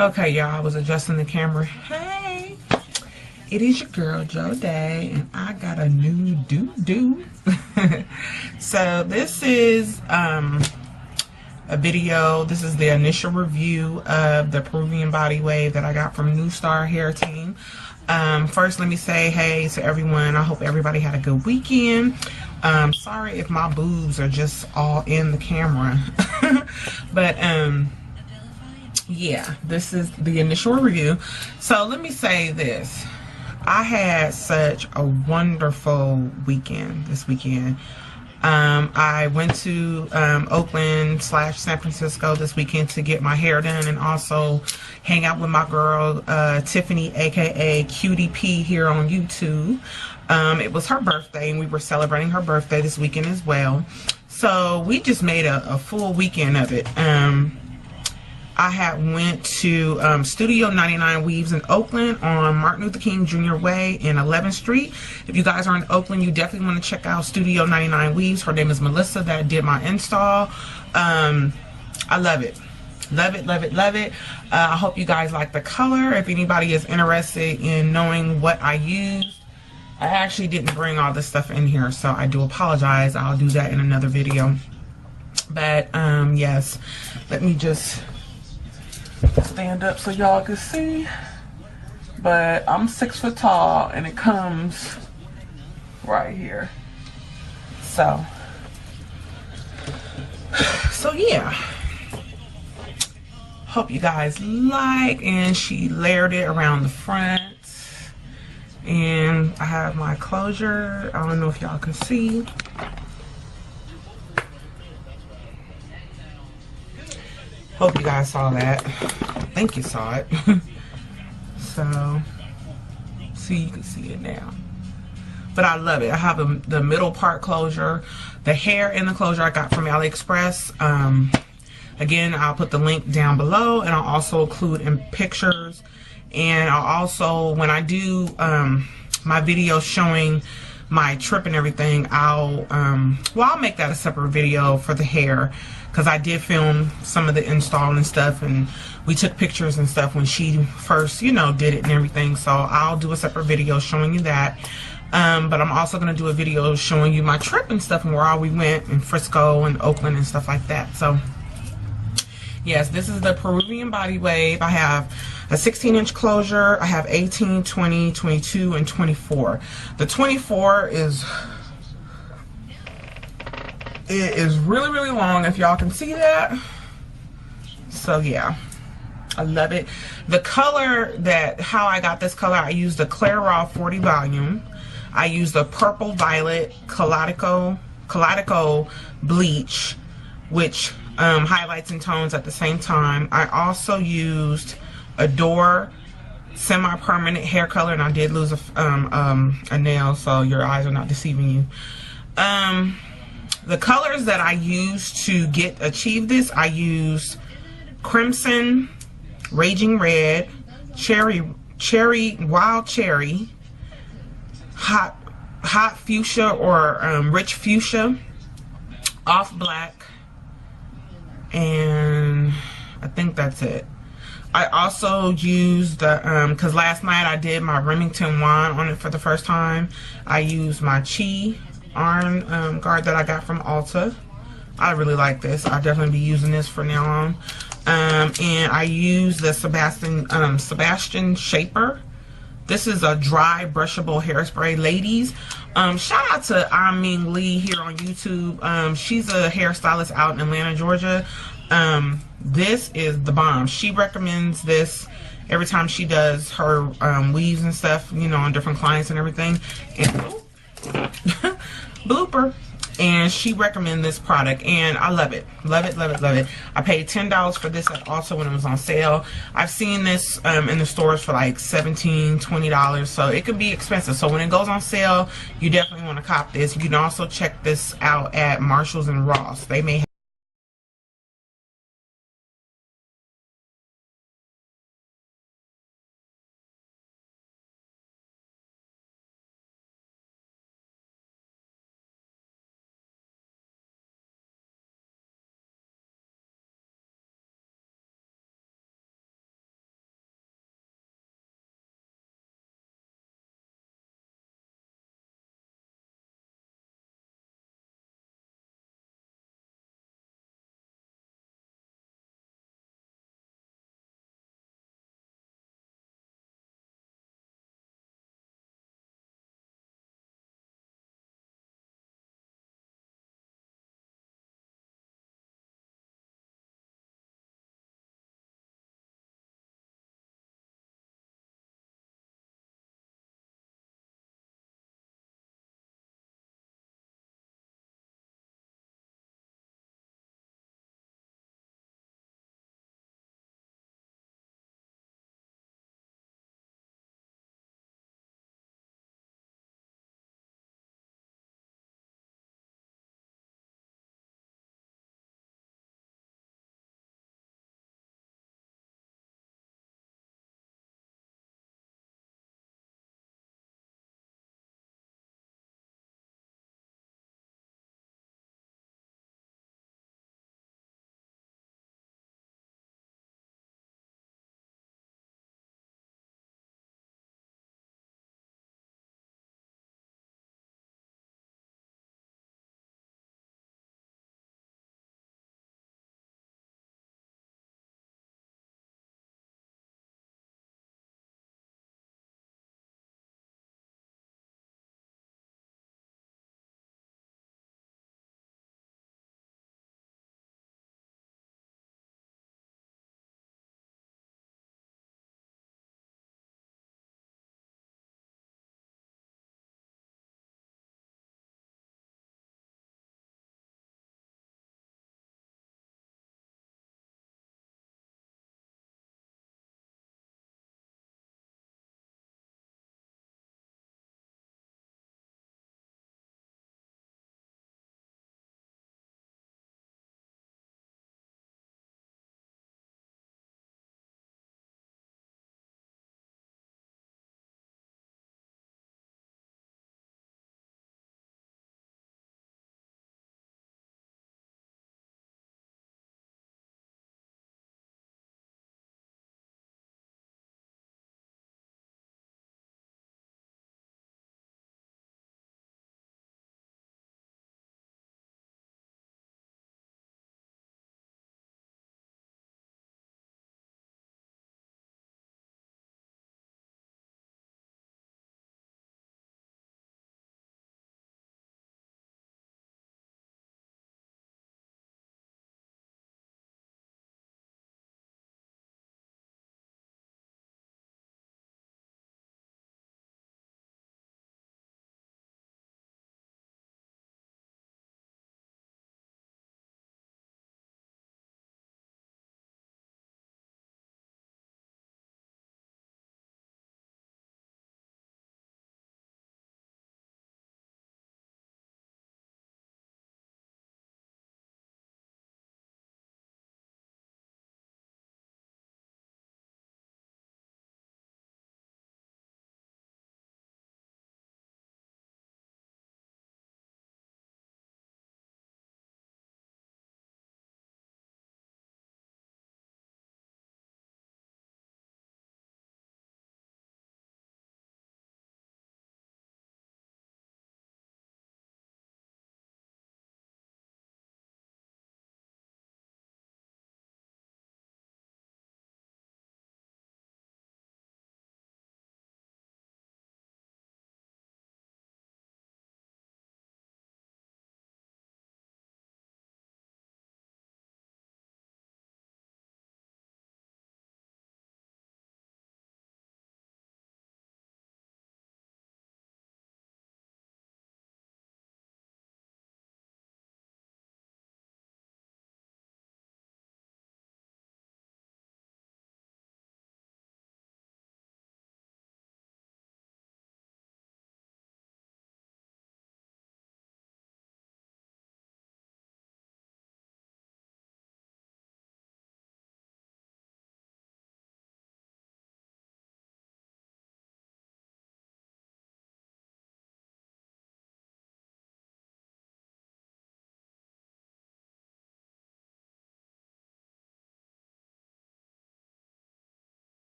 Okay, y'all, I was adjusting the camera. Hey, it is your girl, Joe Day, and I got a new doo-doo. So this is a video. This is the initial review of the Pervian body wave that I got from New Star Hair Team. First, let me say hey to everyone. I hope everybody had a good weekend. Sorry if my boobs are just all in the camera. But yeah, this is the initial review. So let me say this. I had such a wonderful weekend this weekend. I went to Oakland / San Francisco this weekend to get my hair done and also hang out with my girl Tiffany, aka Cutie P, here on YouTube. It was her birthday and we were celebrating her birthday this weekend as well. So we just made a full weekend of it. I had went to Studio 99 Weaves in Oakland on Martin Luther King Jr. Way in 11th Street. If you guys are in Oakland, you definitely want to check out Studio 99 Weaves. Her name is Melissa that did my install. I love it. Love it, love it, love it. I hope you guys like the color. If anybody is interested in knowing what I used, I actually didn't bring all this stuff in here, so I do apologize. I'll do that in another video. But yes, let me just stand up so y'all can see. But I'm 6 foot tall and it comes right here. So yeah, hope you guys like. And she layered it around the front, and I have my closure. I don't know if y'all can see. Hope you guys saw that. I think you saw it. So, see, you can see it now. But I love it. I have the middle part closure. The hair in the closure I got from AliExpress. Again, I'll put the link down below, and I'll also include in pictures. And I'll also, when I do my video showing my trip and everything, I'll make that a separate video for the hair, because I did film some of the install and stuff, and we took pictures and stuff when she first, you know, did it and everything. So I'll do a separate video showing you that. But I'm also going to do a video showing you my trip and stuff and where all we went in Frisco and Oakland and stuff like that. So yes, this is the Pervian body wave. I have a 16-inch closure. I have 18, 20, 22, and 24. The 24 is really, really long, if y'all can see that. So yeah, I love it. The color how I got this color, I used the Clear Raw 40 volume. I used the Purple Violet Kaleido bleach, which highlights and tones at the same time. I also used Adore semi-permanent hair color, and I did lose a nail, so your eyes are not deceiving you. The colors that I used to achieve this, I used Crimson, Raging Red, Wild Cherry, Hot Fuchsia or Rich Fuchsia, Off Black, and I think that's it. I also used the, because last night I did my Remington wand on it for the first time. I used my Chi iron guard that I got from Ulta. I really like this. I'll definitely be using this from now on. And I used the Sebastian Shaper. This is a dry brushable hairspray. Ladies, shout out to Ming Lee here on YouTube. She's a hairstylist out in Atlanta, Georgia. This is the bomb. She recommends this every time she does her weaves and stuff, you know, on different clients and everything. And blooper. And she recommended this product, and I love it. Love it, love it, love it. I paid $10 for this also when it was on sale. I've seen this in the stores for like $17, $20, so it could be expensive. So when it goes on sale, you definitely want to cop this. You can also check this out at Marshalls and Ross. They may have